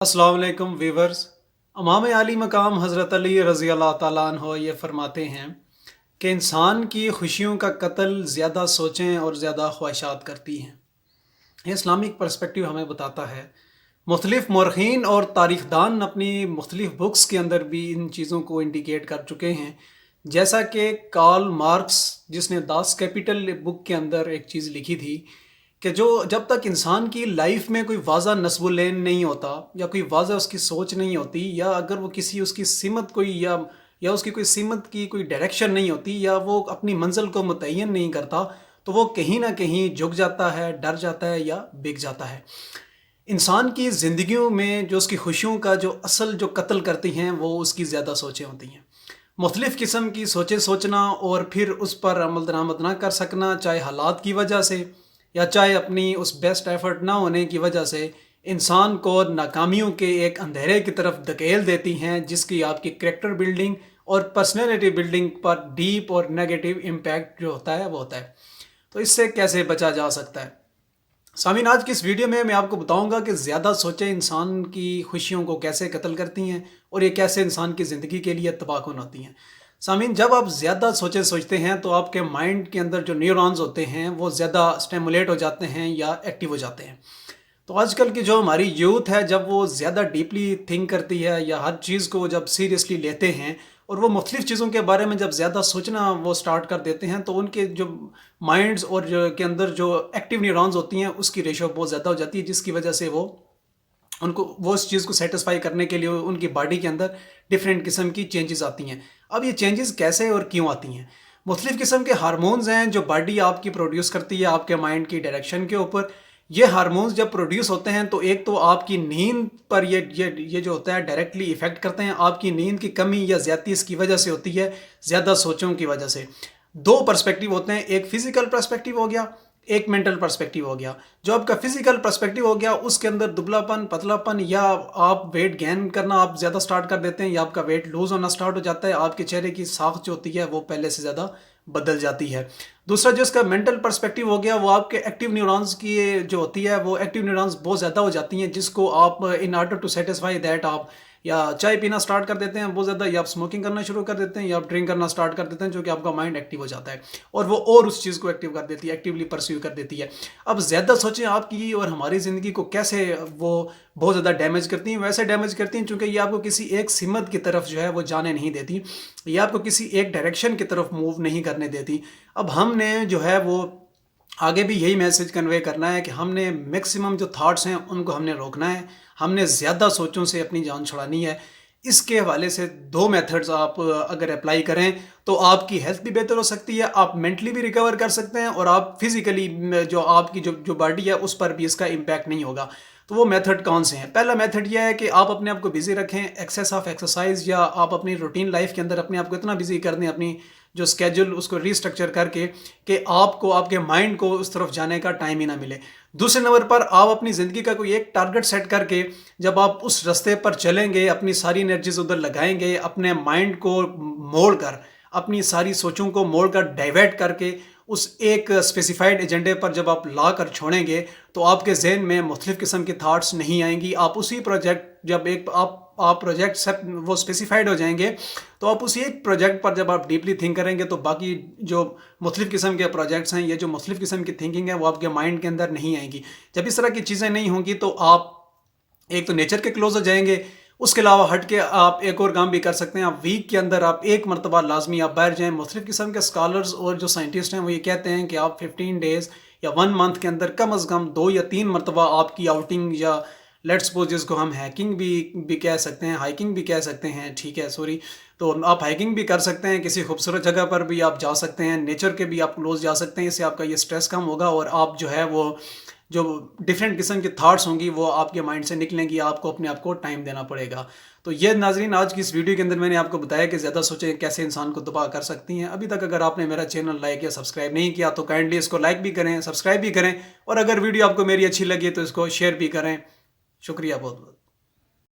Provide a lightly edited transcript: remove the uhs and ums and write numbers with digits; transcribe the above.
अस्सलाम वालेकुम वीवर्स। इमाम आली मकाम हज़रत अली रज़ी अल्लाह ताला अन्हो ये फरमाते हैं कि इंसान की खुशियों का कत्ल ज़्यादा सोचें और ज़्यादा ख्वाहिशात करती हैं। ये इस्लामिक पर्सपेक्टिव हमें बताता है। मुख्तलिफ़ मौरख़ीन और तारीख़दान अपनी मुख्तलिफ़ बुक्स के अंदर भी इन चीज़ों को इंडिकेट कर चुके हैं। जैसा कि कार्ल मार्क्स जिसने दास कैपिटल बुक के अंदर एक चीज़ लिखी थी कि जो जब तक इंसान की लाइफ में कोई वाज़ा नस्बुलैन नहीं होता या कोई वाज़ा उसकी सोच नहीं होती, या अगर वो किसी उसकी सिमत कोई या उसकी कोई सिमत की कोई डायरेक्शन नहीं होती, या वो अपनी मंजिल को मुतय्यन नहीं करता, तो वो कहीं ना कहीं झुक जाता है, डर जाता है या बिक जाता है। इंसान की ज़िंदगियों में जो उसकी खुशियों का जो असल जो कत्ल करती हैं वो उसकी ज़्यादा सोचें होती हैं। मुख्तलिफ़ किस्म की सोचें सोचना और फिर उस पर अमल दरामद ना कर सकना, चाहे हालात की वजह से या चाहे अपनी उस बेस्ट एफर्ट ना होने की वजह से, इंसान को नाकामियों के एक अंधेरे की तरफ धकेल देती हैं, जिसकी आपकी करेक्टर बिल्डिंग और पर्सनैलिटी बिल्डिंग पर डीप और नेगेटिव इम्पैक्ट जो होता है वो होता है। तो इससे कैसे बचा जा सकता है? सामीन, आज की इस वीडियो में मैं आपको बताऊंगा कि ज़्यादा सोचें इंसान की खुशियों को कैसे कत्ल करती हैं और ये कैसे इंसान की ज़िंदगी के लिए तबाहकुन होती हैं। सामीन, जब आप ज़्यादा सोचें सोचते हैं तो आपके माइंड के अंदर जो न्यूरॉन्स होते हैं वो ज़्यादा स्टिमुलेट हो जाते हैं या एक्टिव हो जाते हैं। तो आजकल की जो हमारी यूथ है, जब वो ज़्यादा डीपली थिंक करती है या हर चीज़ को जब सीरियसली लेते हैं और वो मुख्तलिफ़ चीज़ों के बारे में जब ज़्यादा सोचना वो स्टार्ट कर देते हैं, तो उनके जो माइंड्स और जो के अंदर जो एक्टिव न्यूरॉन्स होती हैं उसकी रेशो बहुत ज़्यादा हो जाती है, जिसकी वजह से वो उनको वो उस चीज़ को सेटिस्फाई करने के लिए उनकी बॉडी के अंदर डिफरेंट किस्म की चेंजेस आती हैं। अब ये चेंजेस कैसे और क्यों आती हैं? मुख्तलिफ़ किस्म के हार्मोन्स हैं जो बॉडी आपकी प्रोड्यूस करती है आपके माइंड की डायरेक्शन के ऊपर। ये हार्मोन्स जब प्रोड्यूस होते हैं तो एक तो आपकी नींद पर ये जो होता है डायरेक्टली इफ़ेक्ट करते हैं। आपकी नींद की कमी या ज़्यादती इसकी वजह से होती है, ज़्यादा सोचों की वजह से। दो पर्सपेक्टिव होते हैं, एक फ़िज़िकल पर्सपेक्टिव हो गया, एक मेंटल पर्सपेक्टिव हो गया। जो आपका फिजिकल पर्सपेक्टिव हो गया उसके अंदर दुबलापन, पतलापन, या आप वेट गेन करना आप ज़्यादा स्टार्ट कर देते हैं, या आपका वेट लूज़ होना स्टार्ट हो जाता है, आपके चेहरे की साख जो होती है वो पहले से ज़्यादा बदल जाती है। दूसरा जो इसका मेंटल पर्सपेक्टिव हो गया, वो आपके एक्टिव न्यूरॉन्स की जो होती है वो एक्टिव न्यूरॉन्स बहुत ज़्यादा हो जाती हैं, जिसको आप in order to satisfy that आप या चाय पीना स्टार्ट कर देते हैं बहुत ज़्यादा, या आप स्मोकिंग करना शुरू कर देते हैं, या आप ड्रिंक करना स्टार्ट कर देते हैं, जो कि आपका माइंड एक्टिव हो जाता है और वो और उस चीज़ को एक्टिव कर देती है, एक्टिवली परस्यू कर देती है। अब ज़्यादा सोचें आपकी और हमारी ज़िंदगी को कैसे वो बहुत ज़्यादा डैमेज करती हैं। वैसे डैमेज करती हैं चूँकि ये आपको किसी एक सिमत की तरफ जो है वो जाने नहीं देती, या आपको किसी एक डायरेक्शन की तरफ मूव नहीं करने देती। अब हमने जो है वो आगे भी यही मैसेज कन्वे करना है कि हमने मैक्सिमम जो थॉट्स हैं उनको हमने रोकना है, हमने ज़्यादा सोचों से अपनी जान छुड़ानी है। इसके हवाले से दो मेथड्स आप अगर अप्लाई करें तो आपकी हेल्थ भी बेहतर हो सकती है, आप मेंटली भी रिकवर कर सकते हैं और आप फिज़िकली जो आपकी जो बॉडी है उस पर भी इसका इम्पैक्ट नहीं होगा। तो वो मेथड कौन से हैं? पहला मेथड यह है कि आप अपने आप को बिज़ी रखें, एक्सेस ऑफ एक्सरसाइज, या आप अपनी रूटीन लाइफ के अंदर अपने आप को इतना बिज़ी कर दें, अपनी जो स्केड्यूल उसको रीस्ट्रक्चर करके कि आपको आपके माइंड को उस तरफ जाने का टाइम ही ना मिले। दूसरे नंबर पर आप अपनी ज़िंदगी का कोई एक टारगेट सेट करके जब आप उस रास्ते पर चलेंगे, अपनी सारी एनर्जीज उधर लगाएंगे, अपने माइंड को मोड़ कर, अपनी सारी सोचों को मोड़ कर, डाइवर्ट करके उस एक स्पेसिफाइड एजेंडे पर जब आप ला कर छोड़ेंगे, तो आपके जहन में मुख्तलिफ़ किस्म की थाट्स नहीं आएंगी। आप उसी प्रोजेक्ट जब एक आप प्रोजेक्ट सब वो स्पेसिफाइड हो जाएंगे, तो आप उसी एक प्रोजेक्ट पर जब आप डीपली थिंक करेंगे तो बाकी जो मुख्तलिफ़ किस्म के प्रोजेक्ट्स हैं, ये जो मुख्तलिफ़ किस्म की थिंकिंग है वो आपके माइंड के अंदर नहीं आएंगी। जब इस तरह की चीज़ें नहीं होंगी तो आप एक तो नेचर के क्लोज हो जाएंगे। उसके अलावा हट के आप एक और काम भी कर सकते हैं, आप वीक के अंदर आप एक मरतबा लाजमी आप बाहर जाएं। मुख्तलिफ़ किस्म के स्कॉलर्स और जो साइंटिस्ट हैं वो ये कहते हैं कि आप 15 डेज़ या 1 मंथ के अंदर कम अज़ कम 2 या 3 मरतबा आपकी आउटिंग, या लेट्स सपोज जिसको हम हैकिंग भी कह सकते हैं, हाइकिंग भी कह सकते हैं, ठीक है, सॉरी, तो आप हाइकिंग भी कर सकते हैं, किसी खूबसूरत जगह पर भी आप जा सकते हैं, नेचर के भी आप क्लोज जा सकते हैं। इससे आपका ये स्ट्रेस कम होगा और आप जो है वो जो डिफरेंट किस्म की थाट्स होंगी वो आपके माइंड से निकलेंगी, आपको अपने आप को टाइम देना पड़ेगा। तो ये नाजरीन, आज की इस वीडियो के अंदर मैंने आपको बताया कि ज़्यादा सोचें कैसे इंसान को तबाह कर सकती हैं। अभी तक अगर आपने मेरा चैनल लाइक या सब्सक्राइब नहीं किया तो काइंडली इसको लाइक भी करें, सब्सक्राइब भी करें, और अगर वीडियो आपको मेरी अच्छी लगी तो इसको शेयर भी करें। शुक्रिया बहुत बहुत।